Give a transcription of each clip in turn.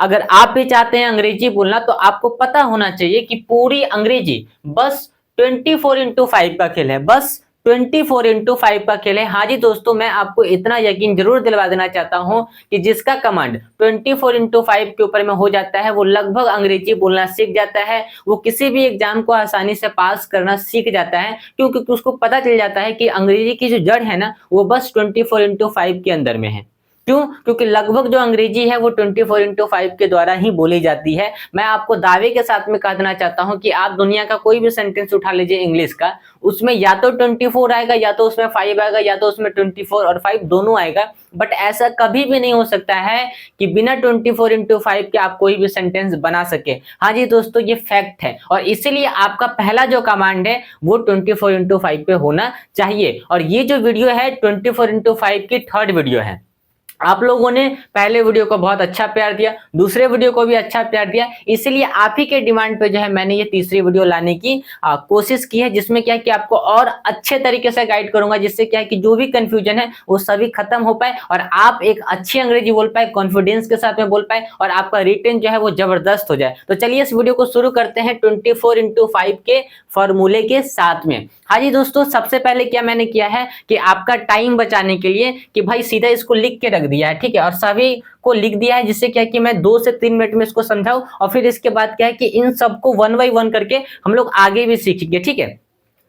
अगर आप भी चाहते हैं अंग्रेजी बोलना तो आपको पता होना चाहिए कि पूरी अंग्रेजी बस 24x5 का खेल है, बस 24x5 का खेल है। हाँ जी दोस्तों, मैं आपको इतना यकीन जरूर दिलवा देना चाहता हूं कि जिसका कमांड 24x5 के ऊपर में हो जाता है वो लगभग अंग्रेजी बोलना सीख जाता है, वो किसी भी एग्जाम को आसानी से पास करना सीख जाता है, क्योंकि उसको पता चल जाता है कि अंग्रेजी की जो जड़ है ना वो बस 24x5 के अंदर में है। क्यों? क्योंकि लगभग जो अंग्रेजी है वो 24x5 के द्वारा ही बोली जाती है। मैं आपको दावे के साथ में कह देना चाहता हूं कि आप दुनिया का कोई भी सेंटेंस उठा लीजिए इंग्लिश का, उसमें या तो 24 आएगा या तो उसमें 5 आएगा या तो उसमें 24 और 5 दोनों आएगा, बट ऐसा कभी भी नहीं हो सकता है कि बिना 24x5 के आप कोई भी सेंटेंस बना सके। हाँ जी दोस्तों, ये फैक्ट है और इसीलिए आपका पहला जो कमांड है वो 24x5 पे होना चाहिए। और ये जो वीडियो है 24x5 की थर्ड वीडियो है। आप लोगों ने पहले वीडियो को बहुत अच्छा प्यार दिया, दूसरे वीडियो को भी अच्छा प्यार दिया, इसलिए आप ही के डिमांड पे जो है मैंने ये तीसरी वीडियो लाने की कोशिश की है, जिसमें क्या है कि आपको और अच्छे तरीके से गाइड करूंगा, जिससे क्या है कि जो भी कंफ्यूजन है वो सभी खत्म हो पाए और आप एक अच्छी अंग्रेजी बोल पाए, कॉन्फिडेंस के साथ में बोल पाए और आपका रिटेन जो है वो जबरदस्त हो जाए। तो चलिए इस वीडियो को शुरू करते हैं 24x5 के फॉर्मूले के साथ में। हाँ जी दोस्तों, सबसे पहले क्या मैंने किया है कि आपका टाइम बचाने के लिए कि भाई सीधा इसको लिख के रख दिया है, ठीक है, और सभी को लिख दिया है, जिससे क्या है कि मैं 2 से 3 मिनट में इसको समझाऊं और फिर इसके बाद क्या है कि इन सबको 1 बाय 1 करके हम लोग आगे भी सीखेंगे, ठीक है।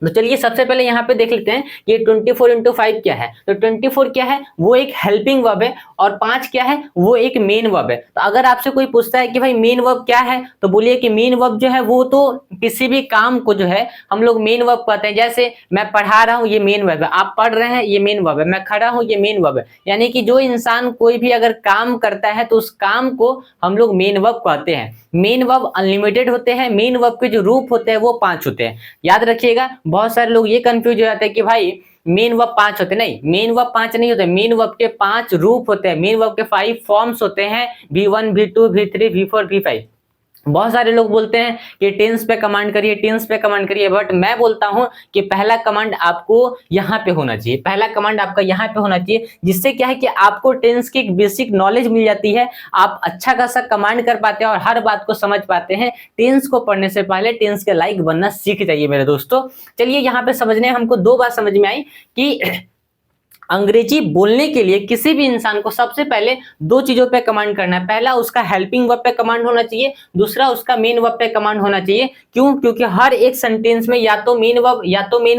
तो चलिए सबसे पहले यहाँ पे देख लेते हैं कि 24x5 क्या है। तो 24 क्या है, वो एक हेल्पिंग वर्ब है और 5 क्या है, वो एक मेन वर्ब है। तो अगर आपसे कोई पूछता है कि भाई मेन वर्ब क्या है, तो बोलिए कि मेन वर्ब जो है वो तो किसी भी काम को जो है हम लोग मेन वर्ब कहते हैं। जैसे मैं पढ़ा रहा हूँ, ये मेन वर्ब है, आप पढ़ रहे हैं, ये मेन वर्ब है, मैं खड़ा हूँ, ये मेन वर्ब है। यानी कि जो इंसान कोई भी अगर काम करता है तो उस काम को हम लोग मेन वर्ब कहते हैं। मेन वर्ब अनलिमिटेड होते हैं, मेन वर्ब के जो रूप होते हैं वो 5 होते हैं, याद रखिएगा। बहुत सारे लोग ये कंफ्यूज हो जाते हैं कि भाई मेन वर्ब 5 होते, नहीं, मेन वर्ब 5 नहीं होते, मेन वर्ब के 5 रूप होते हैं, मेन वर्ब के 5 फॉर्म्स होते हैं, V1 V2 V3 V4 V5। बहुत सारे लोग बोलते हैं कि टेंस पे कमांड करिए, टेंस पे कमांड करिए, बट मैं बोलता हूं कि पहला कमांड आपको यहां पे होना चाहिए, पहला कमांड आपका यहां पे होना चाहिए, जिससे क्या है कि आपको टेंस की एक बेसिक नॉलेज मिल जाती है, आप अच्छा खासा कमांड कर पाते हैं और हर बात को समझ पाते हैं। टेंस को पढ़ने से पहले टेंस के लायक बनना सीख जाइए मेरे दोस्तों। चलिए यहाँ पे समझने हमको 2 बात समझ में आई कि अंग्रेजी बोलने के लिए किसी भी इंसान को सबसे पहले 2 चीजों पे कमांड करना है। पहला उसका हेल्पिंग वर्ब पे कमांड होना चाहिए, दूसरा उसका मेन वर्ब पे कमांड होना चाहिए। क्यों? क्योंकि हर एक सेंटेंस में या तो मेन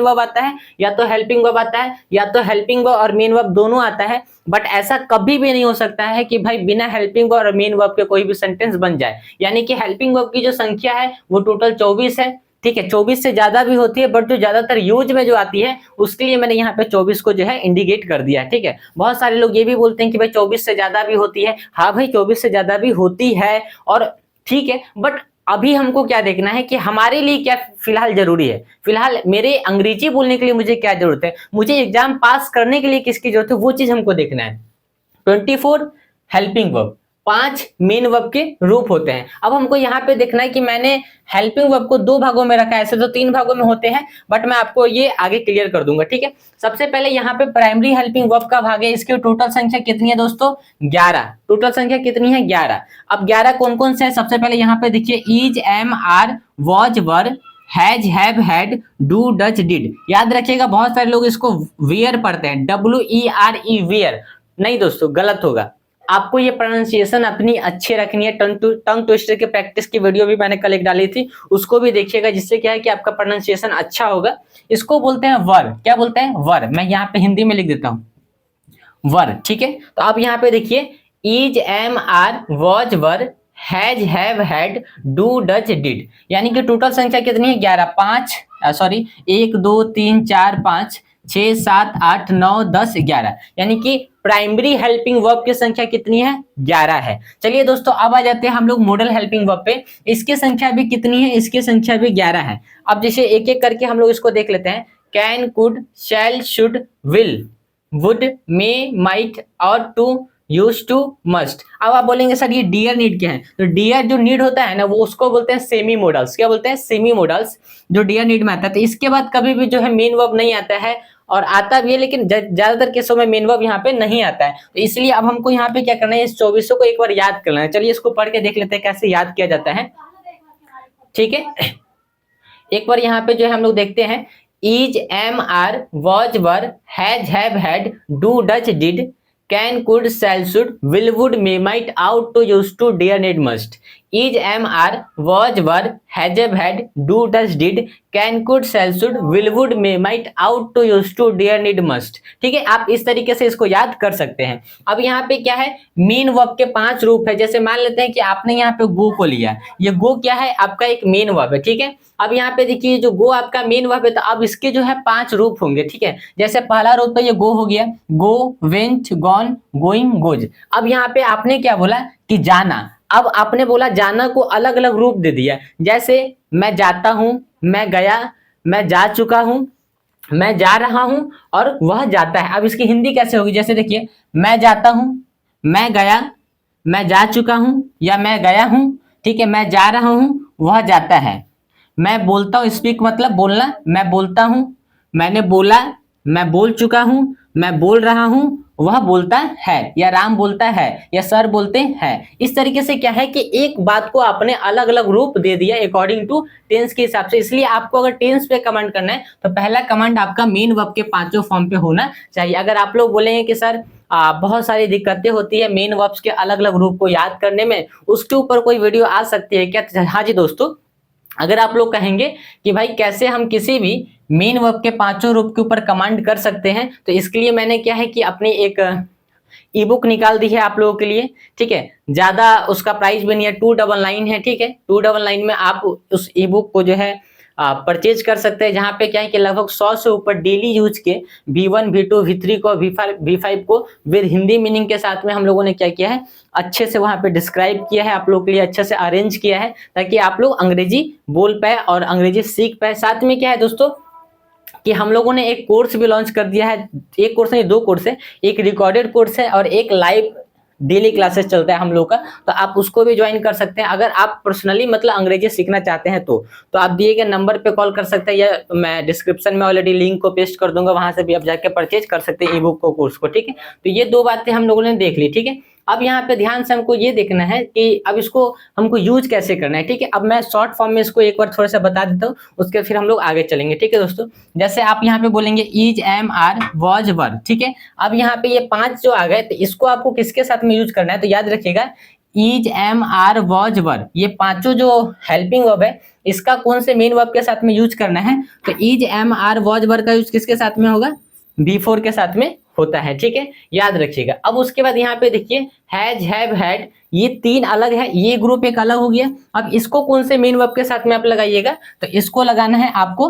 वर्ब आता है, या तो हेल्पिंग वर्ब आता है, या तो हेल्पिंग वर्ब और मेन वर्ब दोनों आता है। बट ऐसा कभी भी नहीं हो सकता है कि भाई बिना हेल्पिंग वर्ब और मेन वर्ब के कोई भी सेंटेंस बन जाए। यानी कि हेल्पिंग वर्ब की जो संख्या है वो टोटल 24 है, ठीक है, 24 से ज्यादा भी होती है, बट जो ज्यादातर यूज में जो आती है उसके लिए मैंने यहाँ पे 24 को जो है इंडिकेट कर दिया है, ठीक है। बहुत सारे लोग ये भी बोलते हैं कि भाई 24 से ज्यादा भी होती है। हाँ भाई 24 से ज्यादा भी होती है और ठीक है, बट अभी हमको क्या देखना है कि हमारे लिए क्या फिलहाल जरूरी है। फिलहाल मेरे अंग्रेजी बोलने के लिए मुझे क्या जरूरत है, मुझे एग्जाम पास करने के लिए किसकी जरूरत है, वो चीज हमको देखना है। 24 हेल्पिंग वर्ब, 5 मेन वर्ब के रूप होते हैं। अब हमको यहाँ पे देखना है कि मैंने हेल्पिंग वर्ब को 2 भागों में रखा है, ऐसे तो 3 भागों में होते हैं, बट मैं आपको ये आगे क्लियर कर दूंगा, ठीक है। सबसे पहले यहाँ पे प्राइमरी हेल्पिंग वर्ब का भाग है, इसकी टोटल संख्या कितनी है दोस्तों, 11। टोटल संख्या कितनी है, 11। अब 11 कौन कौन से है, सबसे पहले यहाँ पे देखिए is, am, are, was, were, has, have, had, do, does, did. याद रखिएगा बहुत सारे लोग इसको वेयर पढ़ते हैं, WERE वेयर। नहीं दोस्तों, गलत होगा। आपको ये प्रोनाउंसिएशन अपनी अच्छी रखनी है। टंग ट्विस्टर की प्रैक्टिस की वीडियो भी मैंने कल एक डाली थी, उसको भी देखिएगा, जिससे क्या है कि आपका प्रोनाउंसिएशन अच्छा होगा। इसको बोलते हैं वर। क्या बोलते हैं, वर। मैं यहाँ पे हिंदी में लिख देता हूँ, वर, ठीक है। तो आप यहाँ पे देखिए is, am, are, was, were, has, have, had, do, does, did. यानी कि टोटल संख्या कितनी है, 11। 1 2 3 4 5 6 7 8 9 10 11। यानी कि प्राइमरी हेल्पिंग वर्ब की संख्या कितनी है, 11 है। चलिए दोस्तों अब आ जाते हैं हम लोग मॉडल हेल्पिंग वर्ब पे। इसकी संख्या भी कितनी है, इसकी संख्या भी 11 है। अब जैसे एक एक करके हम लोग इसको देख लेते हैं। Can, could, shall, should, will, would, may, might और टू, यूज टू, मस्ट। अब आप बोलेंगे सर ये डियर नीड क्या है, तो डियर जो नीड होता है ना वो उसको बोलते हैं सेमी मॉडल्स। क्या बोलते हैं, सेमी मॉडल्स, जो डियर नीड में आता है। तो इसके बाद कभी भी जो है मेन वर्ब नहीं आता है, और आता भी है, लेकिन ज्यादातर केसों में मेन वर्ब यहाँ पे नहीं आता है। तो इसलिए अब हमको यहाँ पे क्या करना है, इस 2400 को एक बार याद करना है। चलिए इसको पढ़ के देख लेते हैं कैसे याद किया जाता है। ठीक है, एक बार यहाँ पे जो है हम लोग देखते हैं, is, am, are, was, were, has, have, had, do, does, did, can, could, shall, should, will, would, may, might, ought, to, used to, dare, need, must. Is, am, are, was, were, has, have, had, do, does, did, can, could, shall, should, will, would, may, might, ought, to, used to, dare, need, must. ठीक है, आप इस तरीके से इसको याद कर सकते हैं। अब यहाँ पे क्या है, मेन वर्ब के 5 रूप है। जैसे मान लेते हैं कि आपने यहाँ पे गो को लिया, ये गो क्या है, आपका एक मेन वर्ब है। ठीक है, अब यहाँ पे देखिए जो गो आपका मेन वर्ब है, तो अब इसके जो है 5 रूप होंगे। ठीक है, जैसे पहला रूप तो ये गो हो गया, गो, वेंट, गॉन, गोइंग, गोज। अब यहाँ पे आपने क्या बोला कि जाना, अब आपने बोला जाना को अलग अलग रूप दे दिया। जैसे मैं जाता हूं, मैं गया, मैं जा चुका हूं, मैं जा रहा हूं, और वह जाता है। अब इसकी हिंदी कैसे होगी, जैसे देखिए, मैं जाता हूं, मैं गया, मैं जा चुका हूं या मैं गया हूं। ठीक है, मैं जा रहा हूं, वह जाता है। मैं बोलता हूं, स्पीक मतलब बोलना, मैं बोलता हूं, मैंने बोला, मैं बोल चुका हूं, मैं बोल रहा हूं, वह बोलता है, या राम बोलता है, या सर बोलते हैं। इस तरीके से क्या है कि एक बात को आपने अलग अलग रूप दे दिया अकॉर्डिंग टू टेंस के हिसाब से। इसलिए आपको अगर टेंस पे कमेंट करना है तो पहला कमेंट आपका मेन वर्ब के 5 फॉर्म पे होना चाहिए। अगर आप लोग बोलेंगे कि सर बहुत सारी दिक्कतें होती है मेन वर्ब्स के अलग अलग रूप को याद करने में, उसके ऊपर कोई वीडियो आ सकती है क्या? हाँ जी दोस्तों, अगर आप लोग कहेंगे कि भाई कैसे हम किसी भी मेन वर्ब के 5 रूप के ऊपर कमांड कर सकते हैं, तो इसके लिए मैंने क्या है कि अपनी एक ई बुक निकाल दी है आप लोगों के लिए। ठीक है, ज्यादा उसका प्राइस भी नहीं है, 299 है। ठीक है, 299 में आप उस ई बुक को जो है परचेज कर सकते हैं, जहां पे क्या है कि लगभग 100 से ऊपर डेली यूज के V1, V2, V3 को, V5 को विद हिंदी मीनिंग के साथ में हम लोगों ने क्या किया है, अच्छे से वहां पे डिस्क्राइब किया है, आप लोग के लिए अच्छे से अरेंज किया है, ताकि आप लोग अंग्रेजी बोल पाए और अंग्रेजी सीख पाए। साथ में क्या है दोस्तों कि हम लोगों ने एक कोर्स भी लॉन्च कर दिया है। एक कोर्स नहीं, 2 कोर्स है, एक रिकॉर्डेड कोर्स है और एक लाइव डेली क्लासेस चलता है हम लोग का, तो आप उसको भी ज्वाइन कर सकते हैं। अगर आप पर्सनली मतलब अंग्रेजी सीखना चाहते हैं तो आप दिए गए नंबर पे कॉल कर सकते हैं, या मैं डिस्क्रिप्शन में ऑलरेडी लिंक को पेस्ट कर दूंगा, वहां से भी आप जाके परचेज कर सकते हैं ई बुक को, कोर्स को। ठीक है, तो ये 2 बातें हम लोगों ने देख ली। ठीक है, अब यहाँ पे ध्यान से हमको ये देखना है कि अब इसको हमको यूज कैसे करना है। ठीक है, अब मैं शॉर्ट फॉर्म में इसको एक बार थोड़ा सा बता देता हूँ, उसके फिर हम लोग आगे चलेंगे। ठीक है दोस्तों, जैसे आप यहाँ पे बोलेंगे इज, एम, आर, वॉज, वर। ठीक है, अब यहाँ पे ये 5 जो आ गए, तो इसको आपको किसके साथ में यूज करना है, तो याद रखिएगा इज, एम, आर, वॉज, वर, ये 5 जो हेल्पिंग वर्ब है, इसका कौन से मेन वर्ब के साथ में यूज करना है, तो इज, एम, आर, वॉज, वर का यूज किसके साथ में होगा, B4 के साथ में होता है। ठीक है, याद रखिएगा। अब उसके बाद यहाँ पे देखिए हैज, हैव, हैड, ये 3 अलग है, ये ग्रुप एक अलग हो गया। अब इसको कौन से मेन वर्ब के साथ में आप लगाइएगा, तो इसको लगाना है आपको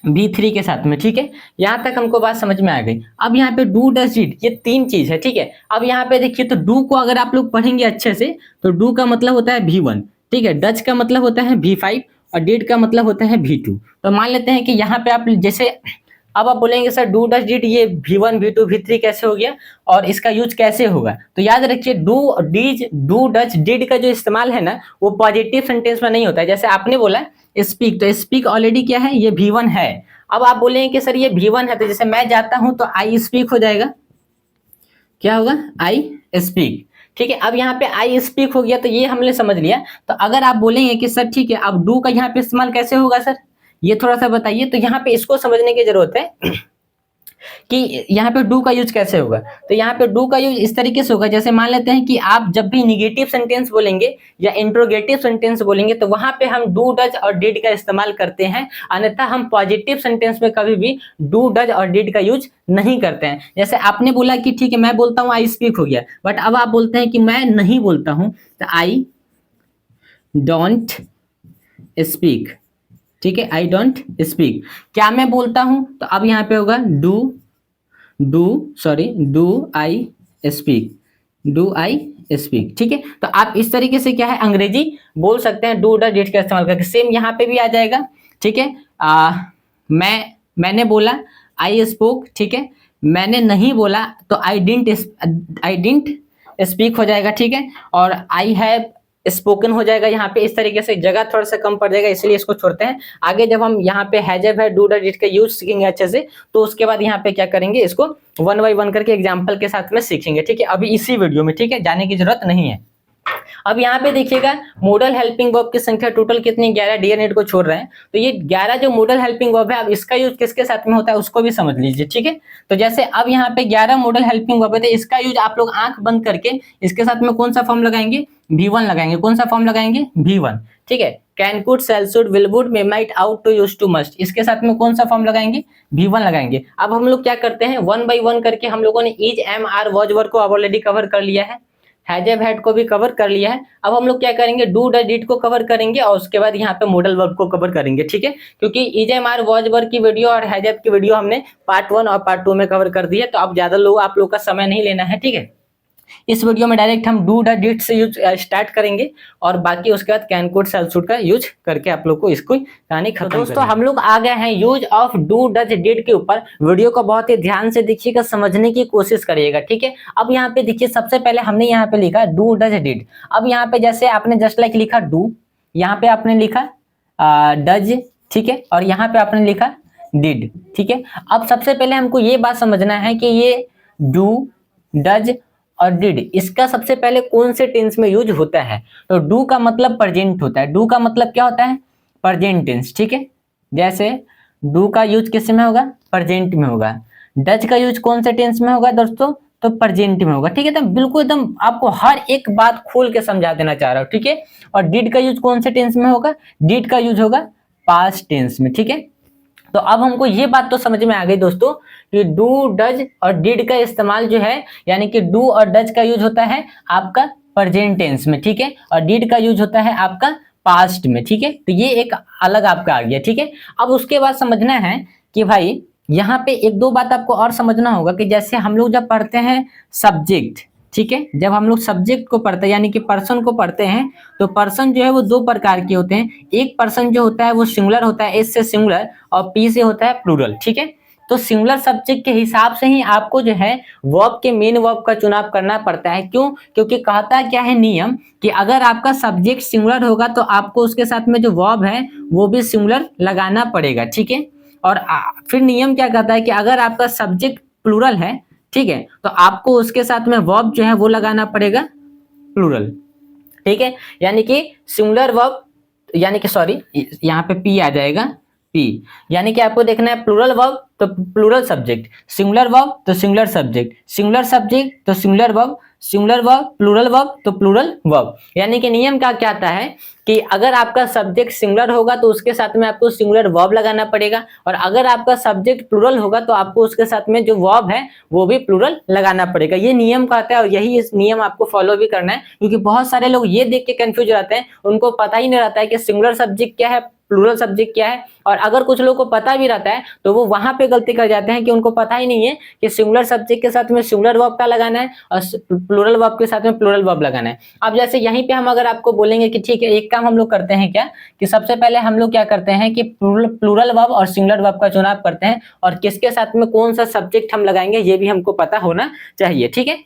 B3 के साथ में। ठीक है, यहाँ तक हमको बात समझ में आ गई। अब यहाँ पे डू, डज, डिड, ये 3 चीज है। ठीक है, अब यहाँ पे देखिए तो डू को अगर आप लोग पढ़ेंगे अच्छे से, तो डू का मतलब होता है V1। ठीक है, डज का मतलब होता है V5 और डिड का मतलब होता है V2। तो मान लेते हैं कि यहाँ पे आप जैसे, अब आप बोलेंगे सर डू, डज, डिड ये V1, V2, V3 कैसे हो गया और इसका यूज कैसे होगा, तो याद रखिए do, does, do, does, did का जो इस्तेमाल है ना, वो पॉजिटिव सेंटेंस में नहीं होता है। जैसे आपने बोला स्पीक, तो स्पीक ऑलरेडी क्या है, ये V1 है। अब आप बोलेंगे कि सर ये V1 है, तो जैसे मैं जाता हूं तो आई स्पीक हो जाएगा, क्या होगा, आई स्पीक। ठीक है, अब यहाँ पे आई स्पीक हो गया, तो ये हमने समझ लिया। तो अगर आप बोलेंगे कि सर ठीक है, अब डू का यहाँ पे इस्तेमाल कैसे होगा सर, ये थोड़ा सा बताइए। तो यहाँ पे इसको समझने की जरूरत है कि यहाँ पे डू का यूज कैसे होगा। तो यहाँ पे डू का यूज इस तरीके से होगा, जैसे मान लेते हैं कि आप जब भी निगेटिव सेंटेंस बोलेंगे या इंट्रोगेटिव सेंटेंस बोलेंगे, तो वहां पे हम डू, डज और डिड का इस्तेमाल करते हैं। अन्यथा हम पॉजिटिव सेंटेंस में कभी भी डू, डज और डिड का यूज नहीं करते हैं। जैसे आपने बोला कि ठीक है मैं बोलता हूँ आई स्पीक हो गया, बट अब आप बोलते हैं कि मैं नहीं बोलता हूँ, तो आई डोंट स्पीक। ठीक है, आई डोंट स्पीक। क्या मैं बोलता हूं, तो अब यहां पे होगा do I speak, do I speak. ठीक है, तो आप इस तरीके से क्या है अंग्रेजी बोल सकते हैं डू, डज, डिड का इस्तेमाल करके। सेम यहां पे भी आ जाएगा। ठीक है, मैंने बोला आई स्पोक। ठीक है, मैंने नहीं बोला तो आई डिडंट स्पीक हो जाएगा। ठीक है, और आई हैव स्पोकन हो जाएगा यहाँ पे। इस तरीके से जगह थोड़ा सा कम पड़ जाएगा, इसलिए इसको छोड़ते हैं। आगे जब हम यहाँ पे has have do do did का यूज सीखेंगे अच्छे से, तो उसके बाद यहाँ पे क्या करेंगे, इसको वन बाई वन करके एग्जाम्पल के साथ में सीखेंगे, ठीक है। अभी इसी वीडियो में, ठीक है, जाने की जरूरत नहीं है। अब यहाँ पे देखिएगा मॉडल हेल्पिंग वर्ब की संख्या टोटल कितनी, 11 डी एंड इट को छोड़ रहे हैं। तो ये 11 जो मॉडल हेल्पिंग वर्ब है, अब इसका यूज किसके साथ में होता है उसको भी समझ लीजिए, ठीक है। तो जैसे अब यहाँ पे 11 मॉडल हेल्पिंग वर्ब है, तो इसका यूज आप लोग आंख बंद करके इसके साथ में कौन सा फॉर्म लगाएंगे, V1 लगाएंगे। कौन सा फॉर्म लगाएंगे, V1, ठीक है। Can, could, shall, should, will, would, may, might, ought, to, use to, must, इसके साथ में कौन सा फॉर्म लगाएंगे, V1 लगाएंगे। अब हम लोग क्या करते हैं, वन बाई वन करके हम लोगों ने इज, एम, आर, वॉज, वर को ऑलरेडी कवर कर लिया है, हैज हैव हैड को भी कवर कर लिया है। अब हम लोग क्या करेंगे, डू डज डिड को कवर करेंगे और उसके बाद यहाँ पे मॉडल वर्ब को कवर करेंगे, ठीक है। क्योंकि इज, एम, आर, वॉज, वर की वीडियो और हैज हैव की वीडियो हमने पार्ट 1 और पार्ट 2 में कवर कर दी है, तो अब ज्यादा लोग आप लोग का समय नहीं लेना है, ठीक है। इस वीडियो में डायरेक्ट हम डू डज डिड से यूज स्टार्ट करेंगे और बाकी उसके बाद कैन, कुड, शैल, शुड का यूज करके आप लोग को इसको कहानी खत्म। तो दोस्तों हम लोग आ गए हैं use of do does did के ऊपर। वीडियो को बहुत ही ध्यान से देखिएगा, समझने की कोशिश करिएगा, ठीक है। अब यहाँ पे देखिए, सबसे पहले हमने यहाँ पे लिखा डू डज डिड। अब यहाँ पे जैसे आपने जस्ट लाइक लिखा डू, यहाँ पे आपने लिखा डज, ठीक है, और यहाँ पे आपने लिखा डिड, ठीक है। अब सबसे पहले हमको ये बात समझना है कि ये डू, डज और डिड, इसका सबसे पहले कौन से टेंस में यूज होता है। तो डू का मतलब प्रेजेंट होता है। डू का मतलब क्या होता है, प्रेजेंट टेंस, ठीक है। जैसे डू का यूज किस में होगा, प्रेजेंट में होगा। डज का यूज कौन से टेंस में होगा दोस्तों, तो प्रेजेंट में होगा, ठीक है। तो बिल्कुल एकदम आपको हर एक बात खोल के समझा देना चाह रहा हूं, ठीक है। और डिड का यूज कौन से टेंस में होगा, डिड का यूज होगा पास्ट टेंस में, ठीक है। तो अब हमको ये बात तो समझ में आ गई दोस्तों कि डू, डज और डिड का इस्तेमाल जो है, यानी कि डू और डज का यूज होता है आपका प्रेजेंट टेंस में, ठीक है, और डिड का यूज होता है आपका पास्ट में, ठीक है। तो ये एक अलग आपका आ गया, ठीक है। अब उसके बाद समझना है कि भाई यहाँ पे एक दो बात आपको और समझना होगा कि जैसे हम लोग जब पढ़ते हैं सब्जेक्ट, ठीक है, जब हम लोग सब्जेक्ट को पढ़ते हैं यानी कि पर्सन को पढ़ते हैं, तो पर्सन जो है वो दो प्रकार के होते हैं। एक पर्सन जो होता है वो सिंगुलर होता है, एस से सिंगुलर, और पी से होता है प्लूरल, ठीक है। तो सिंगुलर सब्जेक्ट के हिसाब से ही आपको जो है वर्ब के मेन वर्ब का चुनाव करना पड़ता है। क्यों, क्योंकि कहता क्या है नियम कि अगर आपका सब्जेक्ट सिंगुलर होगा तो आपको उसके साथ में जो वर्ब है वो भी सिंगुलर लगाना पड़ेगा, ठीक है। और फिर नियम क्या कहता है कि अगर आपका सब्जेक्ट प्लूरल है, ठीक है, तो आपको उसके साथ में वर्ब जो है वो लगाना पड़ेगा प्लूरल, ठीक है। यानी कि सिंगुलर वर्ब, यानी कि सॉरी यहाँ पे पी आ जाएगा, पी, यानी कि आपको देखना है प्लूरल वर्ब तो प्लूरल सब्जेक्ट, सिंगुलर वर्ब तो सिंगुलर सब्जेक्ट, सिंगुलर सब्जेक्ट तो singular verb, singular verb plural verb तो प्लूरल वर्ब। यानी कि नियम क्या कहता है कि अगर आपका सब्जेक्ट सिंगुलर होगा तो उसके साथ में आपको सिंगुलर वर्ब लगाना पड़ेगा, और अगर आपका सब्जेक्ट प्लूरल होगा तो आपको उसके साथ में जो वर्ब है वो भी प्लूरल लगाना पड़ेगा। ये नियम कहता है और यही इस नियम आपको फॉलो भी करना है, क्योंकि बहुत सारे लोग ये देख के कंफ्यूज रहते हैं, उनको पता ही नहीं रहता है कि सिंगुलर सब्जेक्ट क्या है, प्लूरल सब्जेक्ट क्या है। और अगर कुछ लोगों को पता भी रहता है तो वो वहां पे गलती कर जाते हैं कि उनको पता ही नहीं है कि सिंगुलर सब्जेक्ट के साथ में सिंगुलर वर्ब का लगाना है और प्लूरल वर्ब के साथ में प्लूरल वर्ब लगाना है। अब जैसे यहीं पे हम अगर आपको बोलेंगे कि ठीक है, एक काम हम लोग करते हैं क्या कि सबसे पहले हम लोग क्या करते हैं कि प्लूरल वर्ब और सिंगुलर वर्ब का चुनाव करते हैं, और किसके साथ में कौन सा सब्जेक्ट हम लगाएंगे ये भी हमको पता होना चाहिए, ठीक है।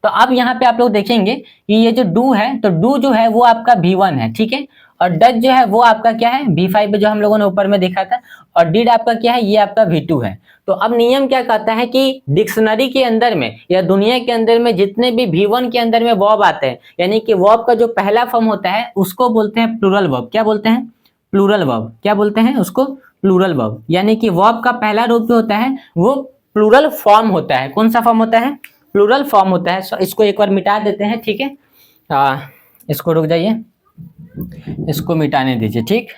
तो अब यहाँ पे आप लोग देखेंगे कि ये जो डू है, तो डू जो है वो आपका V1 है, ठीक है, और डज जो है वो आपका क्या है V5 जो हम लोगों ने ऊपर में देखा था, और डिड आपका क्या है, ये आपका V2 है। तो अब नियम क्या कहता है कि डिक्शनरी के अंदर में या दुनिया के अंदर में जितने भी V1 के अंदर में वर्ब आते हैं, यानी कि वर्ब का जो पहला फॉर्म होता है उसको बोलते हैं प्लूरल वर्ब। क्या बोलते हैं, प्लूरल वर्ब। क्या बोलते हैं उसको, प्लूरल वर्ब। यानी कि वर्ब का पहला रूप जो होता है वो प्लूरल फॉर्म होता है। कौन सा फॉर्म होता है, प्लूरल फॉर्म होता है। इसको एक बार मिटा देते हैं, ठीक है, इसको रुक जाइए, इसको मिटाने दीजिए, ठीक।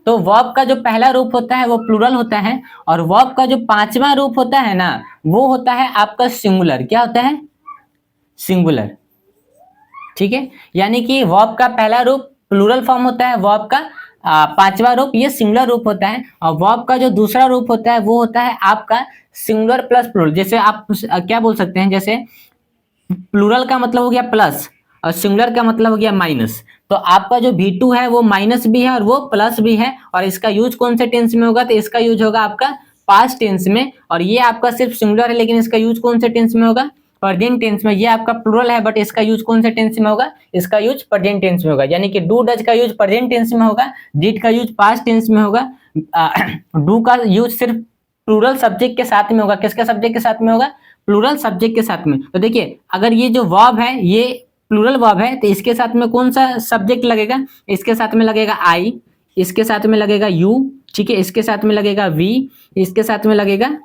तो वर्ब का जो पहला रूप होता है वो प्लूरल होता है, और वर्ब का जो पांचवा रूप होता है ना वो होता है आपका सिंगुलर। क्या होता है, सिंगुलर, ठीक है। यानी कि वर्ब का पहला रूप प्लूरल फॉर्म होता है, वर्ब का पांचवा रूप ये सिंगुलर रूप होता है, और वर्ब का जो दूसरा रूप होता है वो होता है आपका सिंगुलर प्लस प्लूरल। जैसे आप क्या बोल सकते हैं, जैसे प्लूरल का मतलब हो गया प्लस और सिंगुलर का मतलब हो गया माइनस। तो आपका जो V2 है वो माइनस भी है और वो प्लस भी है, और इसका यूज कौन से टेंस में होगा, तो इसका यूज होगा आपका पास्ट टेंस में, और ये आपका सिर्फ सिंगुलर है लेकिन इसका यूज कौन से टेंस में होगा, प्रेजेंट टेंस में, ये आपका प्लूरल है बट इसका यूज कौन से टेंस में होगा, इसका यूज प्रेजेंट टेंस में होगा, यानी कि डू डज का यूज प्रेजेंट टेंस में होगा, डिड का यूज पास्ट टेंस में होगा, डू का यूज सिर्फ प्लूरल सब्जेक्ट के साथ में होगा। किसके सब्जेक्ट के साथ में होगा, प्लूरल सब्जेक्ट के साथ में। तो देखिए अगर ये जो वर्ब है ये प्लूरल वर्ब है तो इसके साथ में कौन सा सब्जेक्ट लगेगा, इसके साथ में लगेगा आई, इसके साथ में लगेगा यू, ठीक है, इसके साथ में लगेगा वी, इसके साथ में लगेगा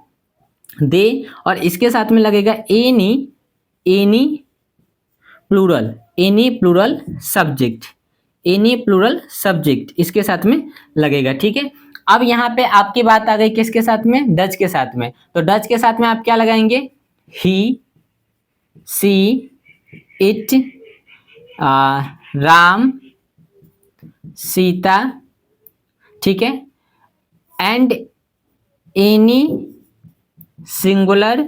दे, और इसके साथ में लगेगा any plural subject, any plural subject इसके साथ में लगेगा, ठीक है। अब यहाँ पे आपकी बात आ गई किसके साथ में, डज के साथ में। तो डज के साथ में आप क्या लगाएंगे, ही, सी, इट, राम, सीता, ठीक है, एंड एनी सिंगुलर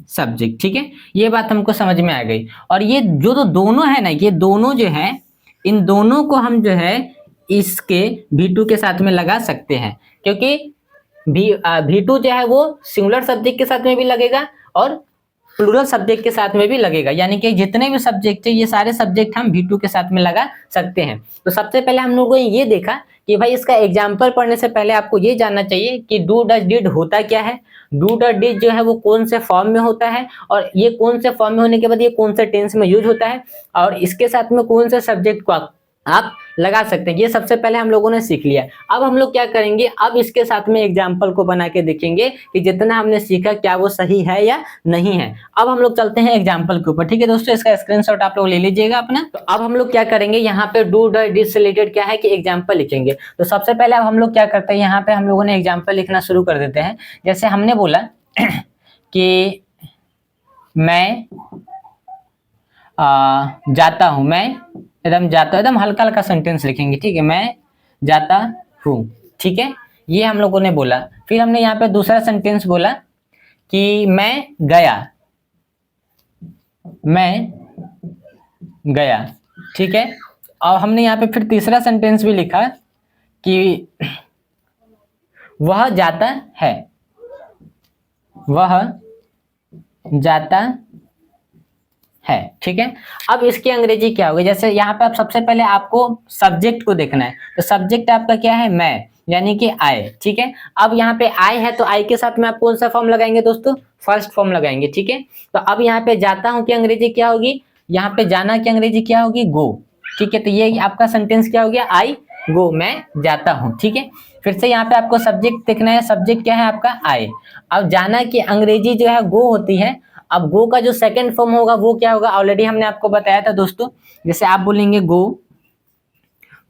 सब्जेक्ट, ठीक है। ये बात हमको समझ में आ गई। और ये जो दोनों है ना, ये दोनों जो है, इन दोनों को हम जो है इसके V2 के साथ में लगा सकते हैं, क्योंकि V2 जो है वो सिंगुलर सब्जेक्ट के साथ में भी लगेगा और प्लूरल सब्जेक्ट के साथ में भी लगेगा, यानी कि जितने भी सब्जेक्ट है ये सारे सब्जेक्ट हम V2 के साथ में लगा सकते हैं। तो सबसे पहले हम लोगों ने ये देखा कि भाई इसका एग्जाम्पल पढ़ने से पहले आपको ये जानना चाहिए कि डू डज डिड होता क्या है, डू डज डिड जो है वो कौन से फॉर्म में होता है, और ये कौन से फॉर्म में होने के बाद ये कौन से टेंस में यूज होता है, और इसके साथ में कौन से सब्जेक्ट को आप लगा सकते हैं। ये सबसे पहले हम लोगों ने सीख लिया। अब हम लोग क्या करेंगे, अब इसके साथ में एग्जाम्पल को बना के देखेंगे कि जितना हमने सीखा क्या वो सही है या नहीं है। अब हम लोग चलते हैं एग्जाम्पल के ऊपर, ठीक है दोस्तों, इसका स्क्रीनशॉट आप लोग ले लीजिएगा अपना। तो अब हम लोग क्या करेंगे, यहाँ पे डू डज डिड से रिलेटेड क्या है कि एग्जाम्पल लिखेंगे। तो सबसे पहले अब हम लोग क्या करते हैं, यहाँ पे हम लोगों ने एग्जाम्पल लिखना शुरू कर देते हैं। जैसे हमने बोला कि मैं जाता हूँ, मैं एकदम हल्का हल्का सेंटेंस लिखेंगे, ठीक है, मैं जाता हूँ, ठीक है, ये हम लोगों ने बोला। फिर हमने यहाँ पे दूसरा सेंटेंस बोला कि मैं गया, ठीक है। और हमने यहाँ पे फिर तीसरा सेंटेंस भी लिखा कि वह जाता है, ठीक है। अब इसकी अंग्रेजी क्या होगी, जैसे यहाँ पे आप सबसे पहले आपको सब्जेक्ट को देखना है। तो सब्जेक्ट आपका क्या है, मैं, यानी कि आई, ठीक है। अब यहाँ पे आई है तो आई के साथ में आप कौन सा फॉर्म लगाएंगे दोस्तों, फर्स्ट फॉर्म लगाएंगे, ठीक है। तो अब यहाँ पे जाता हूँ की अंग्रेजी क्या होगी, यहाँ पे जाना की अंग्रेजी क्या होगी, गो, ठीक है। तो ये आपका सेंटेंस क्या हो गया, आई गो, मैं जाता हूँ, ठीक है। फिर से यहाँ पे आपको सब्जेक्ट देखना है, सब्जेक्ट क्या है आपका आई। अब जाना की अंग्रेजी जो है गो होती है। अब गो का जो सेकंड फॉर्म होगा वो क्या होगा, ऑलरेडी हमने आपको बताया था दोस्तों। जैसे आप बोलेंगे गो,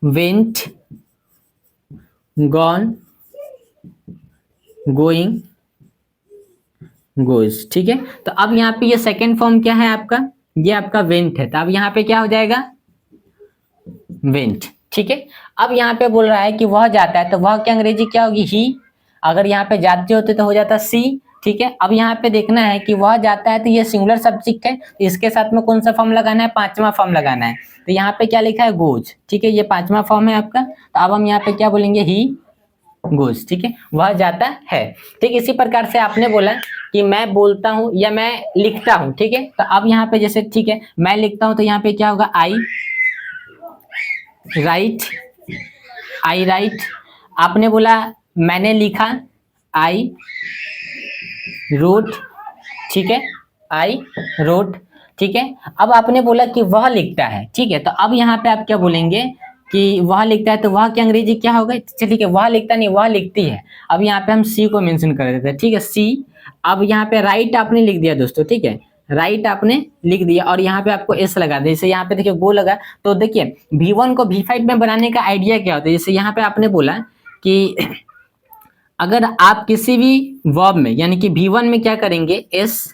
वेंट, गॉन, गोइंग, गोज, ठीक है। तो अब यहाँ पे ये सेकंड फॉर्म क्या है आपका, ये आपका वेंट है। तो अब यहाँ पे क्या हो जाएगा, वेंट, ठीक है। अब यहाँ पे बोल रहा है कि वह जाता है, तो वह की अंग्रेजी क्या होगी, ही। अगर यहाँ पे जाते होते तो हो जाता सी, ठीक है। अब यहाँ पे देखना है कि वह जाता है तो ये सिंगुलर सब्जेक्ट है, तो इसके साथ में कौन सा फॉर्म लगाना है, पांचवा फॉर्म लगाना है। तो यहाँ पे क्या लिखा है, गोज, ठीक है, ये पांचवा फॉर्म है आपका। तो अब हम यहाँ पे क्या बोलेंगे, ही गोज, ठीक है, वह जाता है, ठीक। इसी प्रकार से आपने बोला कि मैं बोलता हूँ या मैं लिखता हूँ, ठीक है। तो अब यहाँ पे जैसे, ठीक है, मैं लिखता हूँ तो यहाँ पे क्या होगा, आई राइट। आपने बोला मैंने लिखा, आई रोट, ठीक है, आई रोट, ठीक है। अब आपने बोला कि वह लिखता है, ठीक है। तो अब यहाँ पे आप क्या बोलेंगे कि वह लिखता है, तो वह की अंग्रेजी क्या होगा, ठीक है, वह लिखता नहीं, वह लिखती है। अब यहाँ पे हम सी को मेंशन कर देते हैं, ठीक है, सी। अब यहाँ पे राइट आपने लिख दिया दोस्तों, ठीक है, राइट आपने लिख दिया और यहाँ पे आपको एस लगा दिया। जैसे यहाँ पे देखिए गो लगा, तो देखिए V1 को V5 में बनाने का आइडिया क्या होता है। जैसे यहाँ पे आपने बोला कि अगर आप किसी भी वर्ब में, यानी कि V1 में क्या करेंगे, एस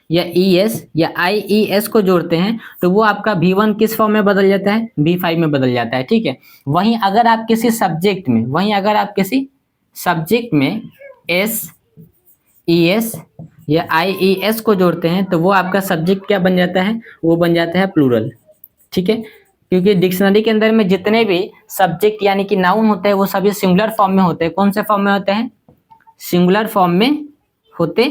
या ES या IES को जोड़ते हैं तो वो आपका V1 किस फॉर्म में बदल जाता है, V5 में बदल जाता है, ठीक है। वहीं अगर आप किसी सब्जेक्ट में S, ES या IES को जोड़ते हैं तो वो आपका सब्जेक्ट क्या बन जाता है, वो बन जाता है प्लूरल, ठीक है। क्योंकि डिक्शनरी के अंदर में जितने भी सब्जेक्ट यानी कि नाउन होते हैं वो सभी सिंगुलर फॉर्म में होते हैं। कौन से फॉर्म में होते हैं, सिंगुलर फॉर्म में होते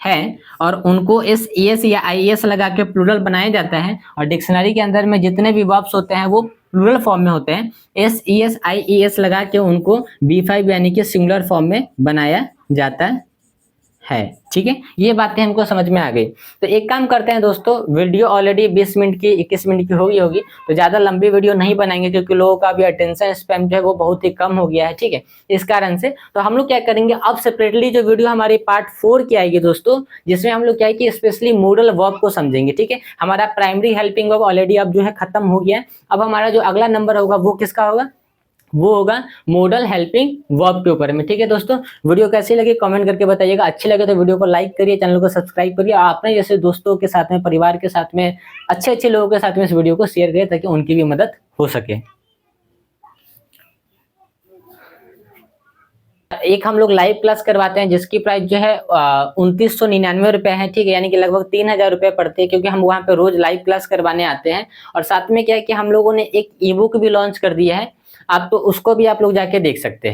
हैं और उनको SES या IES लगा के प्लूरल बनाया जाता है। और डिक्शनरी के अंदर में जितने भी वर्ब्स होते हैं वो प्लूरल फॉर्म में होते हैं। SES IES लगा के उनको B5 यानी कि सिंगुलर फॉर्म में बनाया जाता है। ठीक है, ये बातें हमको समझ में आ गई। तो एक काम करते हैं दोस्तों, वीडियो ऑलरेडी 20 मिनट की 21 मिनट की हो गई होगी, तो ज़्यादा लंबी वीडियो नहीं बनाएंगे क्योंकि लोगों का भी अटेंशन स्पैम जो है वो बहुत ही कम हो गया है। ठीक है, इस कारण से तो हम लोग क्या करेंगे, अब सेपरेटली जो वीडियो हमारी पार्ट 4 की आएगी दोस्तों, जिसमें हम लोग क्या है कि स्पेशली मॉडल वर्ब को समझेंगे। ठीक है, हमारा प्राइमरी हेल्पिंग वर्ब ऑलरेडी अब जो है खत्म हो गया है। अब हमारा जो अगला नंबर होगा वो किसका होगा, वो होगा मॉडल हेल्पिंग वर्ब के ऊपर में। ठीक है दोस्तों, वीडियो कैसी लगी कमेंट करके बताइएगा। अच्छी लगे तो वीडियो को लाइक करिए, चैनल को सब्सक्राइब करिए और अपने जैसे दोस्तों के साथ में, परिवार के साथ में, अच्छे लोगों के साथ में इस वीडियो को शेयर करिए ताकि उनकी भी मदद हो सके। एक हम लोग लाइव क्लास करवाते हैं जिसकी प्राइस जो है 2999 रुपए है। ठीक है, यानी कि लगभग 3000 रुपए पड़ते हैं, क्योंकि हम वहाँ पे रोज लाइव क्लास करवाने आते हैं। और साथ में क्या है कि हम लोगों ने एक ई बुक भी लॉन्च कर दिया है, आप तो उसको भी आप लोग जाके देख सकते हैं।